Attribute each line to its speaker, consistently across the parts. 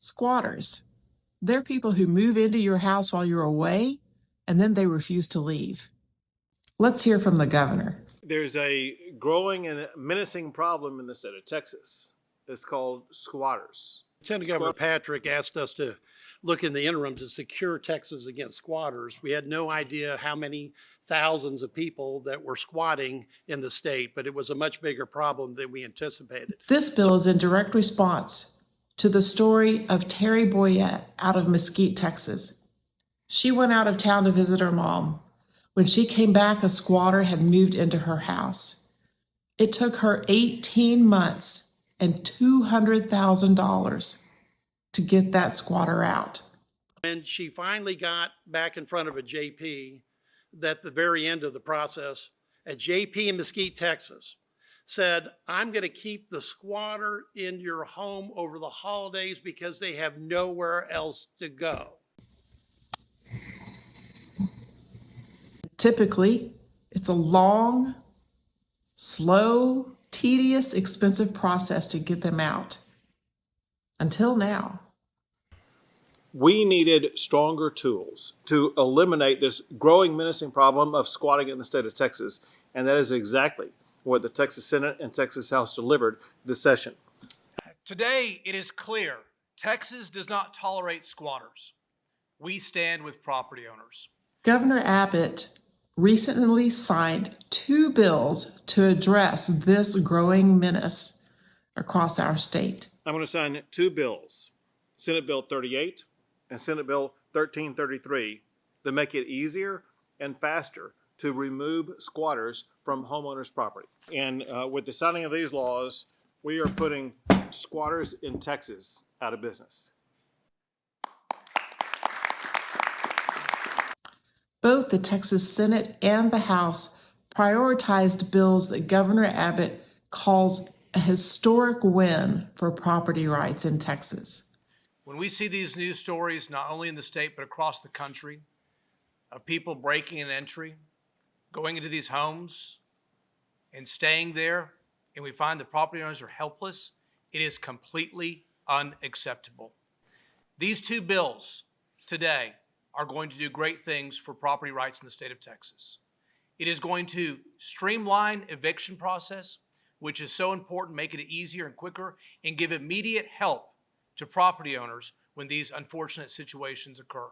Speaker 1: Squatters. They're people who move into your house while you're away, and then they refuse to leave. Let's hear from the governor.
Speaker 2: There's a growing and menacing problem in the state of Texas. It's called squatters.
Speaker 3: Lieutenant Governor Patrick asked us to look in the interim to secure Texas against squatters. We had no idea how many thousands of people that were squatting in the state, but it was a much bigger problem than we anticipated.
Speaker 1: This bill is in direct response to the story of Terry Boyette out of Mesquite, Texas. She went out of town to visit her mom. When she came back, a squatter had moved into her house. It took her 18 months and $200,000 to get that squatter out.
Speaker 3: When she finally got back in front of a JP, at the very end of the process, a JP in Mesquite, Texas, said, I'm going to keep the squatter in your home over the holidays because they have nowhere else to go.
Speaker 1: Typically, it's a long, slow, tedious, expensive process to get them out. Until now.
Speaker 2: We needed stronger tools to eliminate this growing menacing problem of squatting in the state of Texas, and that is exactly what the Texas Senate and Texas House delivered this session.
Speaker 4: Today, it is clear Texas does not tolerate squatters. We stand with property owners.
Speaker 1: Governor Abbott recently signed 2 bills to address this growing menace across our state.
Speaker 2: I'm going to sign 2 bills, Senate Bill 38 and Senate Bill 1333, to make it easier and faster to remove squatters from homeowners' property. And with the signing of these laws, we are putting squatters in Texas out of business.
Speaker 1: Both the Texas Senate and the House prioritized bills that Governor Abbott calls a historic win for property rights in Texas.
Speaker 4: When we see these news stories, not only in the state but across the country, of people breaking an entry, going into these homes and staying there, and we find the property owners are helpless, it is completely unacceptable. These 2 bills today are going to do great things for property rights in the state of Texas. It is going to streamline eviction process, which is so important, make it easier and quicker, and give immediate help to property owners when these unfortunate situations occur.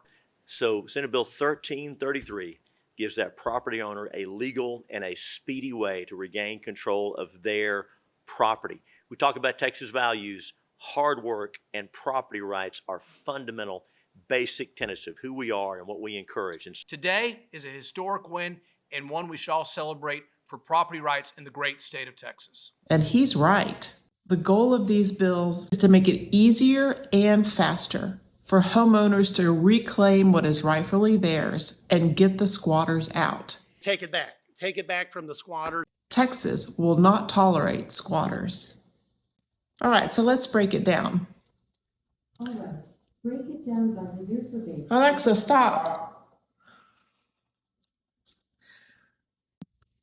Speaker 5: So Senate Bill 1333 gives that property owner a legal and a speedy way to regain control of their property. We talk about Texas values. Hard work and property rights are fundamental, basic tenets of who we are and what we encourage. And
Speaker 4: today is a historic win and one we shall all celebrate for property rights in the great state of Texas.
Speaker 1: And he's right. The goal of these bills is to make it easier and faster for homeowners to reclaim what is rightfully theirs and get the squatters out.
Speaker 3: Take it back. Take it back from the squatters.
Speaker 1: Texas will not tolerate squatters. All right, so let's break it down.
Speaker 6: All right, break it down by severe surveys.
Speaker 1: Alexa, stop.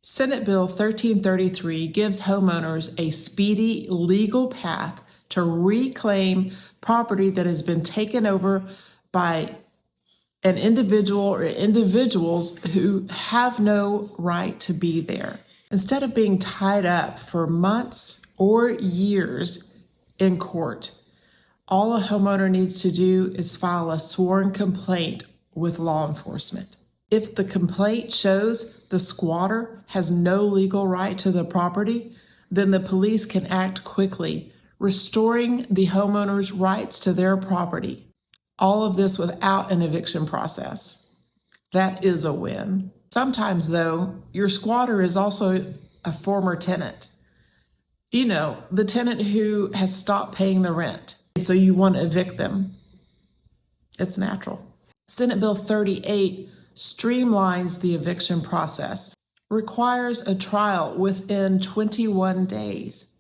Speaker 1: Senate Bill 1333 gives homeowners a speedy legal path to reclaim property that has been taken over by an individual or individuals who have no right to be there. Instead of being tied up for months or years in court, all a homeowner needs to do is file a sworn complaint with law enforcement. If the complaint shows the squatter has no legal right to the property, then the police can act quickly, restoring the homeowner's rights to their property. All of this without an eviction process. That is a win. Sometimes, though, your squatter is also a former tenant. You know, the tenant who has stopped paying the rent, so you want to evict them. It's natural. Senate Bill 38 streamlines the eviction process, requires a trial within 21 days.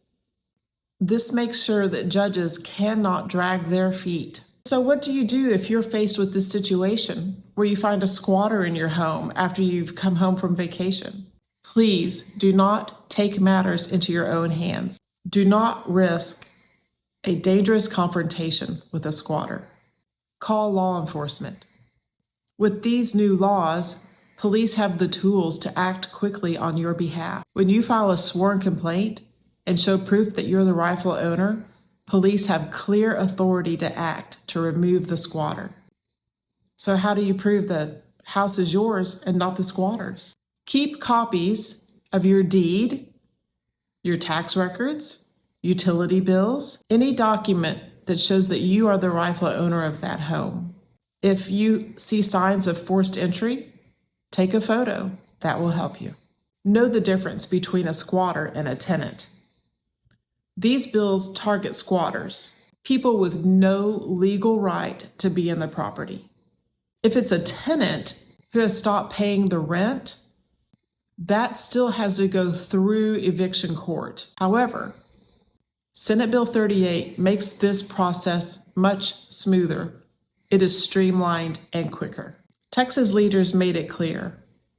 Speaker 1: This makes sure that judges cannot drag their feet. So what do you do if you're faced with this situation where you find a squatter in your home after you've come home from vacation? Please do not take matters into your own hands. Do not risk a dangerous confrontation with a squatter. Call law enforcement. With these new laws, police have the tools to act quickly on your behalf. When you file a sworn complaint and show proof that you're the rightful owner, police have clear authority to act to remove the squatter. So how do you prove the house is yours and not the squatter's? Keep copies of your deed, your tax records, utility bills, any document that shows that you are the rightful owner of that home. If you see signs of forced entry, take a photo. That will help you. Know the difference between a squatter and a tenant. These bills target squatters, people with no legal right to be in the property. If it's a tenant who has stopped paying the rent, that still has to go through eviction court. However, Senate Bill 38 makes this process much smoother. It is streamlined and quicker. Texas leaders made it clear.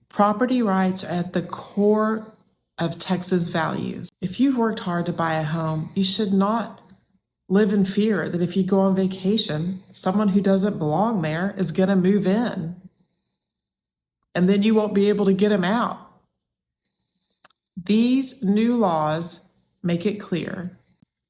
Speaker 1: Property rights are at the core of Texas values. If you've worked hard to buy a home, you should not live in fear that if you go on vacation, someone who doesn't belong there is going to move in. And then you won't be able to get him out. These new laws make it clear.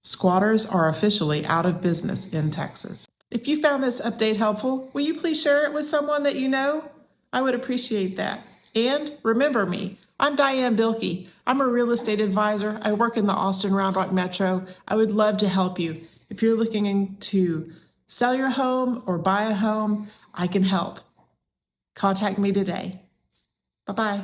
Speaker 1: Squatters are officially out of business in Texas. If you found this update helpful, will you please share it with someone that you know? I would appreciate that. And remember me, I'm Diane Bilke. I'm a real estate advisor. I work in the Austin Round Rock Metro. I would love to help you. If you're looking to sell your home or buy a home, I can help. Contact me today. Bye-bye.